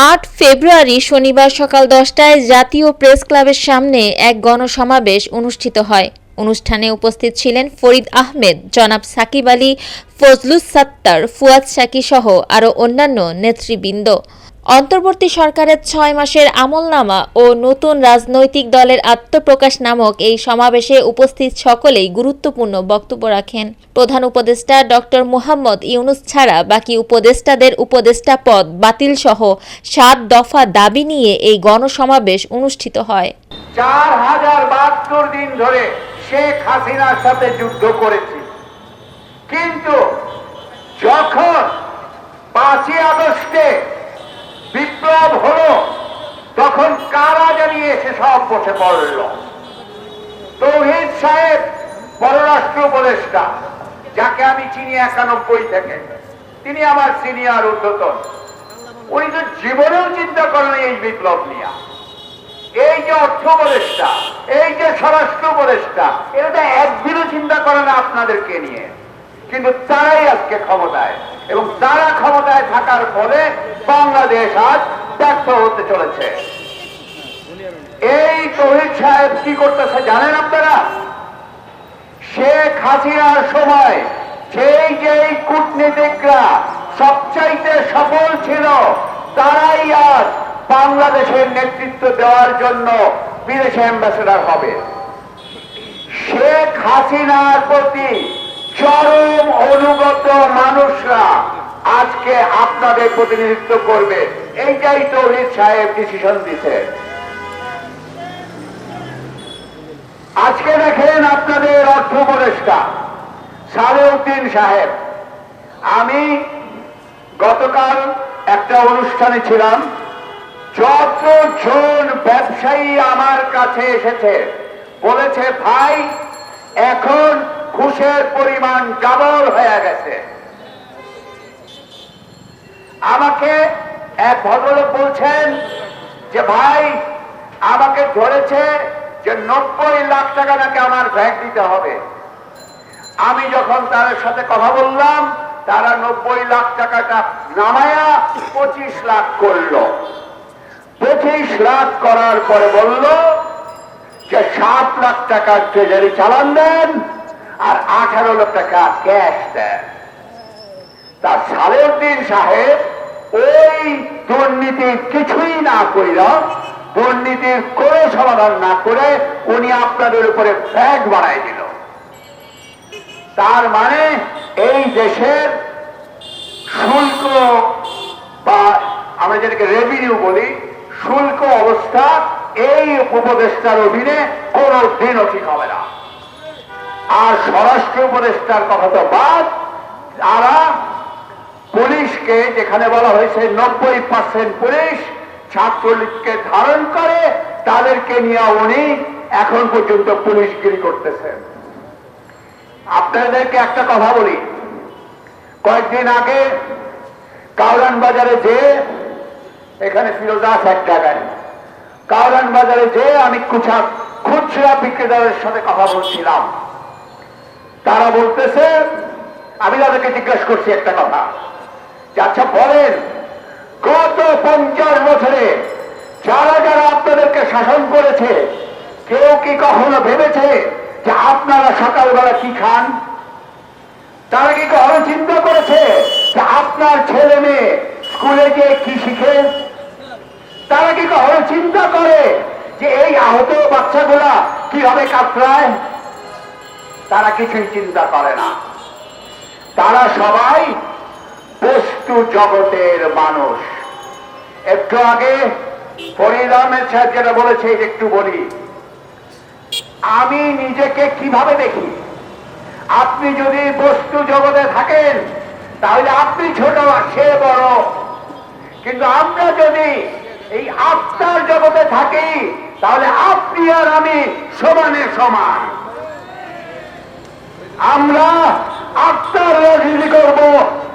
৮ ফেব্রুয়ারি শনিবার সকাল ১০টায় জাতীয় প্রেস ক্লাবের সামনে এক গণসমাবেশ অনুষ্ঠিত হয়। অনুষ্ঠানে উপস্থিত ছিলেন ফরিদ আহমেদ, জনাব সাকিব আলী, ফজলুস সাত্তার, ফুয়াদ সাকি সহ আরও অন্যান্য নেতৃবৃন্দ। অন্তর্বর্তী সরকারের ৬ মাসের আমলনামা ও নতুন রাজনৈতিক দলের আত্মপ্রকাশ নামক এই সমাবেশে উপস্থিত সকলেই গুরুত্বপূর্ণ বক্তব্য রাখেন। প্রধান উপদেষ্টা ডক্টর মুহাম্মদ ইউনূস ছাড়া বাকি উপদেষ্টাদের উপদেষ্টা পদ বাতিল সহ ৭ দফা দাবি নিয়ে এই গণসমাবেশ অনুষ্ঠিত হয়। ৪,০৭২ দিন ধরে শেখ হাসিনার সাথে যুদ্ধ করেছি, কিন্তু যখন ৫ই আগস্টে বিপ্লব হলো তখন কারা জানিয়ে এসে সব বসে পড়ল। তৌহিদ সাহেব পররাষ্ট্র উপদেষ্টা, যাকে আমি চিনি ৯১ থেকে, তিনি আমার সিনিয়র ঊর্ধ্বতন, উনি তো জীবনেও চিন্তা করেন এই বিপ্লব নিয়ে। এই যে অর্থ উপদেষ্টা, এই যে স্বরাষ্ট্র উপদেষ্টা, এটা একদিনও চিন্তা করে না আপনাদেরকে নিয়ে, কিন্তু তারাই আজকে ক্ষমতায়, এবং তারা ক্ষমতায় থাকার ফলে বাংলাদেশ আজ ব্যর্থ হতে চলেছে। এই তৌহিদ সাহেব কি করতেছে জানেন আপনারা? শেখ হাসিনার সময় যেই কূটনীতিকরা সবচাইতে সফল ছিল, তারাই আজ বাংলাদেশের নেতৃত্ব দেওয়ার জন্য বিদেশে অ্যাম্বাসেডর হবে। শেখ হাসিনার প্রতি চরম অনুগত মানুষরা আজকে আপনাদের প্রতিনিধিত্ব করবে, এইটাই তৌহিদ সাহেব ডিসিশন দিতে। আজকে দেখেন আপনাদের অর্থ উপদেষ্টা সালেউদ্দিন সাহেব, আমি গতকাল একটা অনুষ্ঠানে ছিলাম, যতজন ব্যবসায়ী আমার কাছে এসেছে বলেছে, ভাই এখন ঘুষের পরিমাণ ডাবল হয়ে গেছে। আমাকে এক ভদ্রলোক বলছেন যে ভাই আমাকে ধরেছে যে ৯০ লাখ টাকা নাকি আমার ভ্যাট দিতে হবে। আমি যখন তার সাথে কথা বললাম, তারা ৯০ লাখ টাকাটা নামায়া ২৫ লাখ করলো। ২৫ লাখ করার পরে বলল যে ৭ লাখ টাকার ট্রেজারি চালান দেন আর ১৮ লাখ টাকা ক্যাশ দেন। তার সালেউদ্দিন সাহেব ওই দুর্নীতির কিছুই না কইরা, দুর্নীতির কোনো সমাধান না করে উনি আপনাদের উপরে ব্যাগ বাড়াই দিল। তার মানে এই দেশের শুল্ক বা আমরা যেটাকে রেভিনিউ বলি, শুল্ক অবস্থা এই উপদেষ্টার অধীনে কোনো দিনও ঠিক হবে না। আর স্বরাষ্ট্র উপদেষ্টার কথা তো বাদ, তারা পুলিশকে, যেখানে বলা হয়েছে ৯০% পুলিশ ছাত্রলীগকে ধারণ করে, তাদেরকে নিয়ে উনি এখন পর্যন্ত পুলিশগিরি করতেছেন। আপনাদেরকে একটা কথা বলি, কয়েকদিন আগে কাউরান বাজারে যে, এখানে ফিরোজাস এক জায়গায়, কাউরান বাজারে যে আমি খুচরা বিক্রেতাদের সাথে কথা বলছিলাম, তারা বলতেছে, আমি তাদেরকে জিজ্ঞাসা করছি একটা কথা, আচ্ছা বলেন, গত ৫০ বছরে যারা যারা আপনাদেরকে শাসন করেছে, কেউ কি কখনো ভেবেছে যে আপনারা সকালবেলা কি খান? তারা কি কখনো চিন্তা করেছে যে আপনার ছেলে মেয়ে স্কুলে গিয়ে কি শিখে? তারা কি কখনো চিন্তা করে যে এই আহত বাচ্চাগুলা কিভাবে কাতরায়? তারা কিছুই চিন্তা করে না। তারা সবাই বস্তু জগতের মানুষ। একটু আগে ফরিদ আহমেদ সাহেব যেটা বলেছে, একটু বলি, আমি নিজেকে কিভাবে দেখি। আপনি যদি বস্তু জগতে থাকেন তাহলে আপনি ছোট আর সে বড়, কিন্তু আমরা যদি এই আত্মার জগতে থাকি তাহলে আপনি আর আমি সমানে সমান। আমরা আত্মার রাজনীতি করব,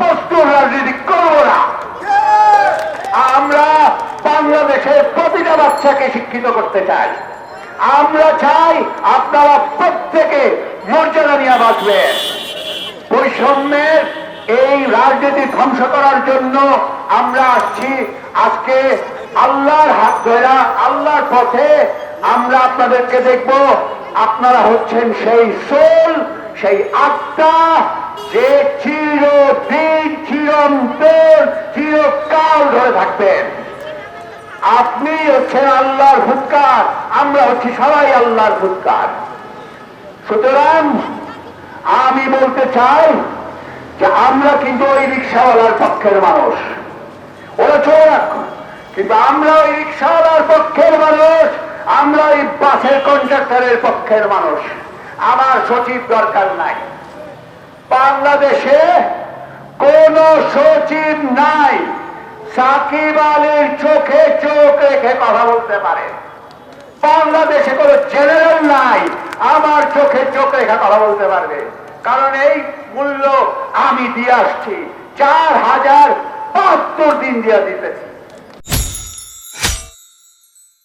বস্তুর রাজনীতি করব না। আমরা বাংলাদেশের প্রতিটা বাচ্চাকে শিক্ষিত করতে চাই। আমরা চাই আপনারা প্রত্যেকে মর্যাদা নিয়ে বাঁচবেন। বৈষম্যের এই রাজনীতি ধ্বংস করার জন্য আমরা আসছি আজকে আল্লাহর হাত ধরা, আল্লাহর পথে আমরা আপনাদেরকে দেখব। আপনারা হচ্ছেন সেই সোল, সেই আত্মা, যে চিরদিন চিরন্তর চিরকাল ধরে থাকবেন। আপনি হচ্ছেন আল্লাহর ফুৎকার, আমরা হচ্ছি সবাই আল্লাহর ফুৎকার। সুতরাং আমি বলতে চাই যে আমরা কিন্তু ওই রিক্সাওয়ালার পক্ষের মানুষ, ওরা চোর, কিন্তু আমরা ওই রিক্সাওয়ালার পক্ষের মানুষ, আমরা ওই বাসের কন্ট্রাক্টরের পক্ষের মানুষ। আমার সচিব দরকার নাই, বাংলাদেশে কোন সচিব নাই সাকিব আলীর চোখে চোখ রেখে কথা বলতে পারে। বাংলাদেশে কোন জেনারেল নাই আমার চোখে চোখ রেখে কথা বলতে পারবে, কারণ এই মূল্য আমি দিয়ে আসছি, 4072 দিন দিয়ে দিতেছি।